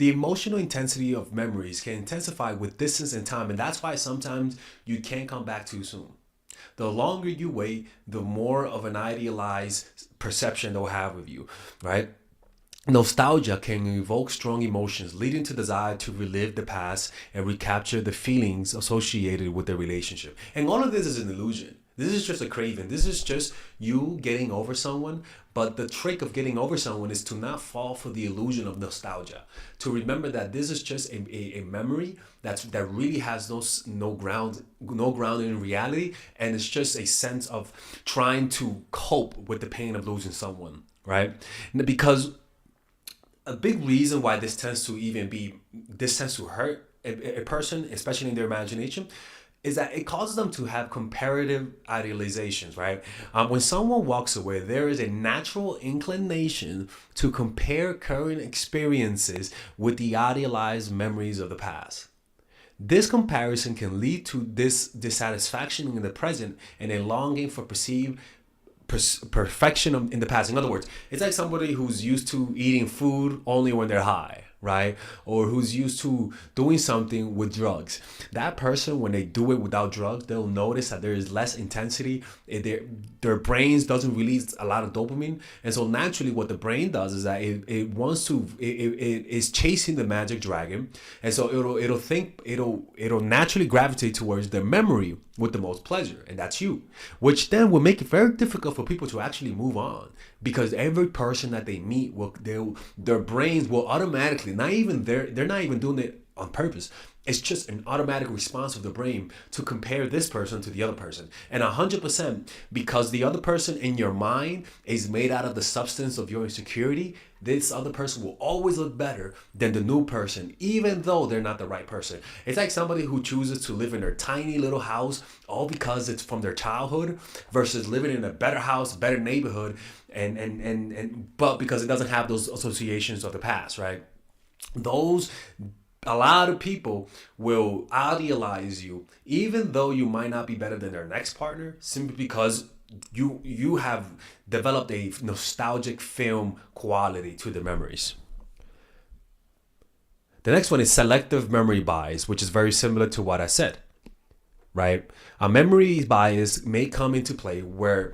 The emotional intensity of memories can intensify with distance and time, and that's why sometimes you can't come back too soon. The longer you wait, the more of an idealized perception they'll have of you, right? Nostalgia can evoke strong emotions, leading to desire to relive the past and recapture the feelings associated with the relationship. And all of this is an illusion. This is just a craving. This is just you getting over someone. But the trick of getting over someone is to not fall for the illusion of nostalgia. To remember that this is just a memory that really has no ground in reality, and it's just a sense of trying to cope with the pain of losing someone, right? Because a big reason why this tends to hurt a person, especially in their imagination, is that it causes them to have comparative idealizations, right? When someone walks away, there is a natural inclination to compare current experiences with the idealized memories of the past. This comparison can lead to this dissatisfaction in the present and a longing for perceived perfection in the past. In other words, it's like somebody who's used to eating food only when they're high, right? Or who's used to doing something with drugs. That person, when they do it without drugs, they'll notice that there is less intensity. Their brains doesn't release a lot of dopamine, and so naturally, what the brain does is that it is chasing the magic dragon, and so it'll naturally gravitate towards the memory with the most pleasure, and that's you, which then will make it very difficult for people to actually move on, because every person that they meet their brains will automatically, they're not even doing it on purpose. It's just an automatic response of the brain to compare this person to the other person. And 100%, because the other person in your mind is made out of the substance of your insecurity, this other person will always look better than the new person, even though they're not the right person. It's like somebody who chooses to live in their tiny little house all because it's from their childhood versus living in a better house, better neighborhood, but because it doesn't have those associations of the past, right? A lot of people will idealize you, even though you might not be better than their next partner, simply because you have developed a nostalgic film quality to the memories. The next one is selective memory bias, which is very similar to what I said, right? A memory bias may come into play where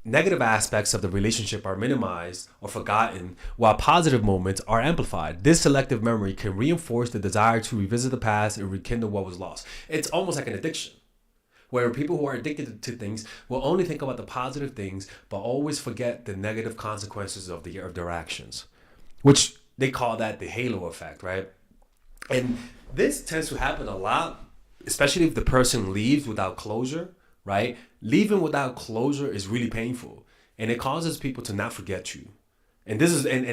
negative aspects of the relationship are minimized or forgotten, while positive moments are amplified. This selective memory can reinforce the desire to revisit the past and rekindle what was lost. It's almost like an addiction, where people who are addicted to things will only think about the positive things, but always forget the negative consequences of their actions, which they call that the halo effect, right? And this tends to happen a lot, especially if the person leaves without closure, right? Leaving without closure is really painful, and it causes people to not forget you. And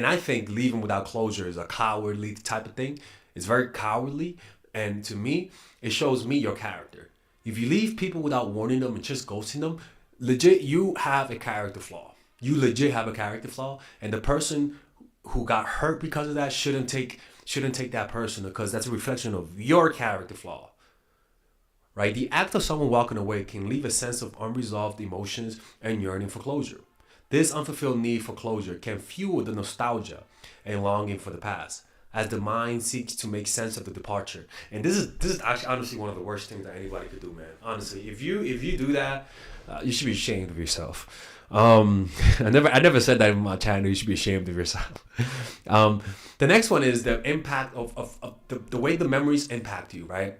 I think leaving without closure is a cowardly type of thing. It's very cowardly, and to me, it shows me your character. If you leave people without warning them and just ghosting them, legit, you have a character flaw. You legit have a character flaw, and the person who got hurt because of that shouldn't take that person, because that's a reflection of your character flaw. Right? The act of someone walking away can leave a sense of unresolved emotions and yearning for closure. This unfulfilled need for closure can fuel the nostalgia and longing for the past, as the mind seeks to make sense of the departure. And this is actually honestly one of the worst things that anybody could do, man. Honestly, if you do that, you should be ashamed of yourself. I never said that in my channel. You should be ashamed of yourself. The next one is the impact of the way the memories impact you, right?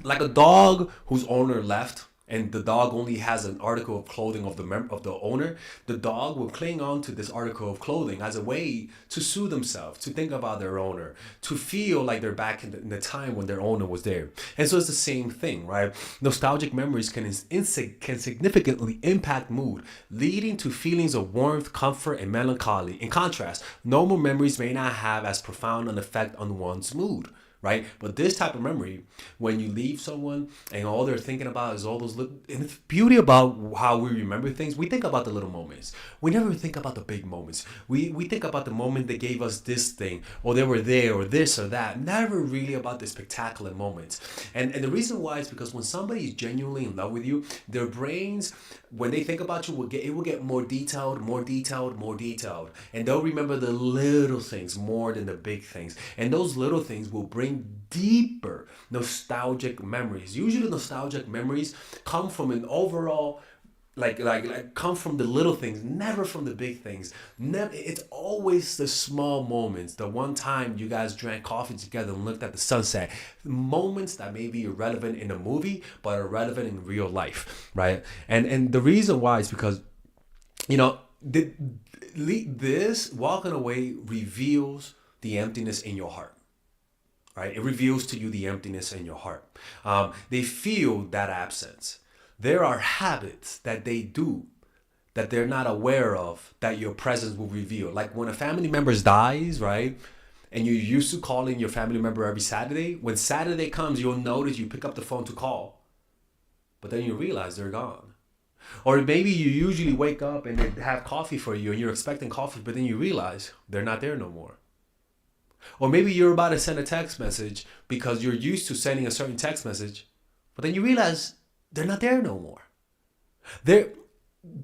Like a dog whose owner left, and the dog only has an article of clothing of the owner. The dog will cling on to this article of clothing as a way to soothe themselves, to think about their owner, to feel like they're back in the time when their owner was there. And so it's the same thing, right? Nostalgic memories can significantly impact mood, leading to feelings of warmth, comfort, and melancholy. In contrast, normal memories may not have as profound an effect on one's mood, right? But this type of memory, when you leave someone and all they're thinking about is all those little, and it's beauty about how we remember things. We think about the little moments. We never think about the big moments. We think about the moment they gave us this thing, or they were there, or this or that. Never really about the spectacular moments. And the reason why is because when somebody is genuinely in love with you, their brains when they think about you, it will get more detailed, more detailed, more detailed. And they'll remember the little things more than the big things. And those little things will bring deeper nostalgic memories. Usually nostalgic memories come from an overall come from the little things, never from the big things. Never. It's always the small moments. The one time you guys drank coffee together and looked at the sunset. Moments that may be irrelevant in a movie, but are relevant in real life, right? And the reason why is because, you know, this walking away reveals the emptiness in your heart. Right? It reveals to you the emptiness in your heart. They feel that absence. There are habits that they do that they're not aware of that your presence will reveal. Like when a family member dies, right? And you're used to calling your family member every Saturday. When Saturday comes, you'll notice you pick up the phone to call. But then you realize they're gone. Or maybe you usually wake up and they have coffee for you and you're expecting coffee, but then you realize they're not there no more. Or maybe you're about to send a text message because you're used to sending a certain text message, but then you realize they're not there no more.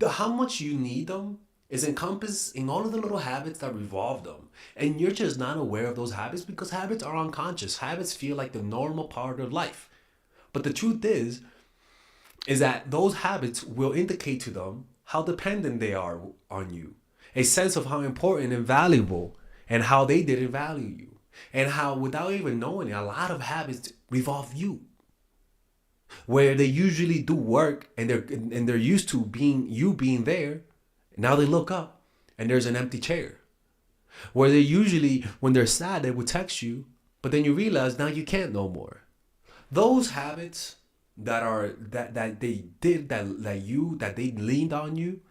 How much you need them is encompassed in all of the little habits that revolve them. And you're just not aware of those habits because habits are unconscious. Habits feel like the normal part of life. But the truth is that those habits will indicate to them how dependent they are on you. A sense of how important and valuable and how they didn't value you. And how, without even knowing it, a lot of habits revolve you. Where they usually do work and they're used to being there. Now they look up and there's an empty chair. Where they usually, when they're sad, they would text you, but then you realize now you can't no more. Those habits that they leaned on you,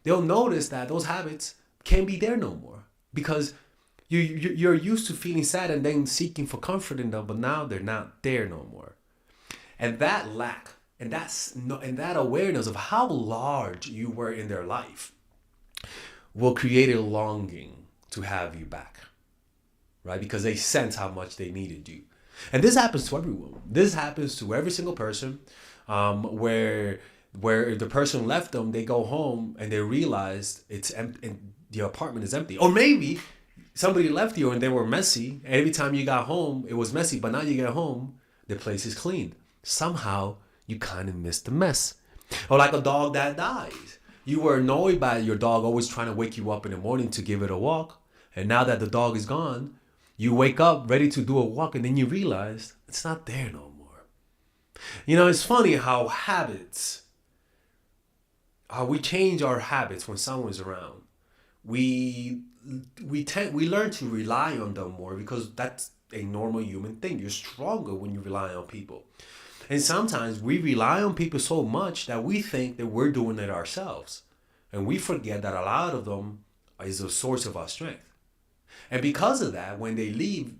they'll notice that those habits can't be there no more because you're used to feeling sad and then seeking for comfort in them, but now they're not there no more. And that lack and that awareness of how large you were in their life will create a longing to have you back, right? Because they sense how much they needed you. And this happens to everyone. This happens to every single person, where the person left them, they go home and they realize it's empty and the apartment is empty. Or maybe somebody left you and they were messy. And every time you got home, it was messy. But now you get home, the place is clean. Somehow you kind of miss the mess. Or like a dog that dies. You were annoyed by your dog always trying to wake you up in the morning to give it a walk. And now that the dog is gone, you wake up ready to do a walk and then you realize it's not there no more. You know, it's funny how we change our habits when someone's around. We learn to rely on them more because that's a normal human thing. You're stronger when you rely on people. And sometimes we rely on people so much that we think that we're doing it ourselves. And we forget that a lot of them is a source of our strength. And because of that, when they leave,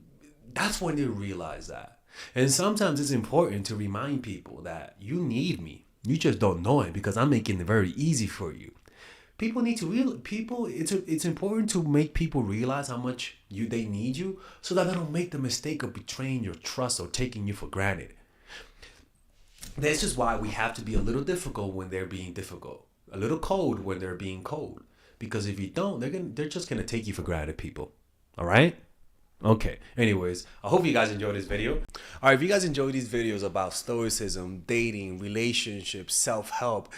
that's when they realize that. And sometimes it's important to remind people that you need me. You just don't know it because I'm making it very easy for you. People need to it's important to make people realize how much they need you so that they don't make the mistake of betraying your trust or taking you for granted. This is why we have to be a little difficult when they're being difficult, a little cold when they're being cold. Because if you don't, they're just gonna take you for granted, people. All right? Okay. Anyways, I hope you guys enjoyed this video. All right, if you guys enjoyed these videos about stoicism, dating, relationships, self-help,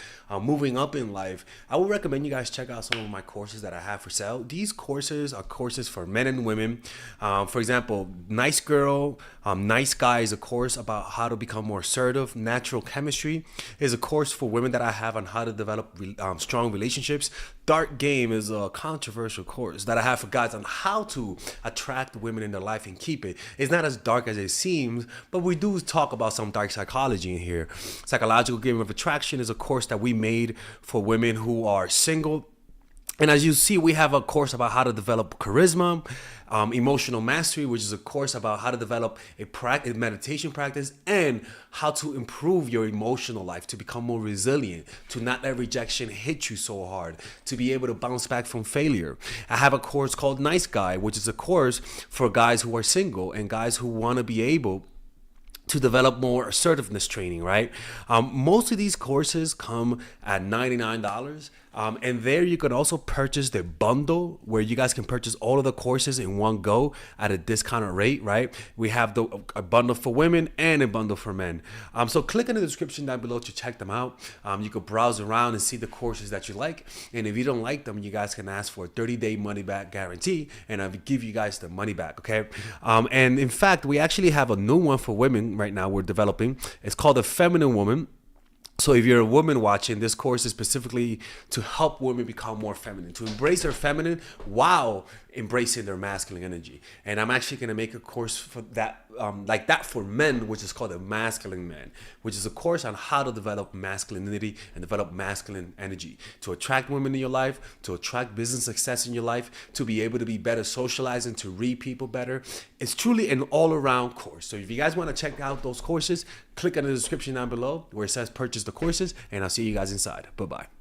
moving up in life, I would recommend you guys check out some of my courses that I have for sale. These courses are courses for men and women. For example, Nice Girl, Nice Guy is a course about how to become more assertive. Natural Chemistry is a course for women that I have on how to develop strong relationships. Dark Game is a controversial course that I have for guys on how to attract women in their life and keep it. It's not as dark as it seems, but we do talk about some dark psychology in here. Psychological Game of Attraction is a course that we made for women who are single. And as you see, we have a course about how to develop charisma, emotional mastery, which is a course about how to develop a meditation practice and how to improve your emotional life, to become more resilient, to not let rejection hit you so hard, to be able to bounce back from failure. I have a course called Nice Guy, which is a course for guys who are single and guys who want to be able to develop more assertiveness training, right? Most of these courses come at $99. And there you can also purchase the bundle where you guys can purchase all of the courses in one go at a discounted rate, right? We have a bundle for women and a bundle for men. So click in the description down below to check them out. You can browse around and see the courses that you like. And if you don't like them, you guys can ask for a 30-day money back guarantee, and I'll give you guys the money back, okay? And in fact, we actually have a new one for women right now we're developing. It's called the Feminine Woman. So if you're a woman watching, this course is specifically to help women become more feminine, to embrace their feminine while embracing their masculine energy. And I'm actually going to make a course for that, like that for men, which is called the Masculine Man, which is a course on how to develop masculinity and develop masculine energy to attract women in your life, to attract business success in your life, to be able to be better socializing, to read people better. It's truly an all-around course. So if you guys want to check out those courses, click on the description down below where it says purchase the courses, and I'll see you guys inside. Bye-bye.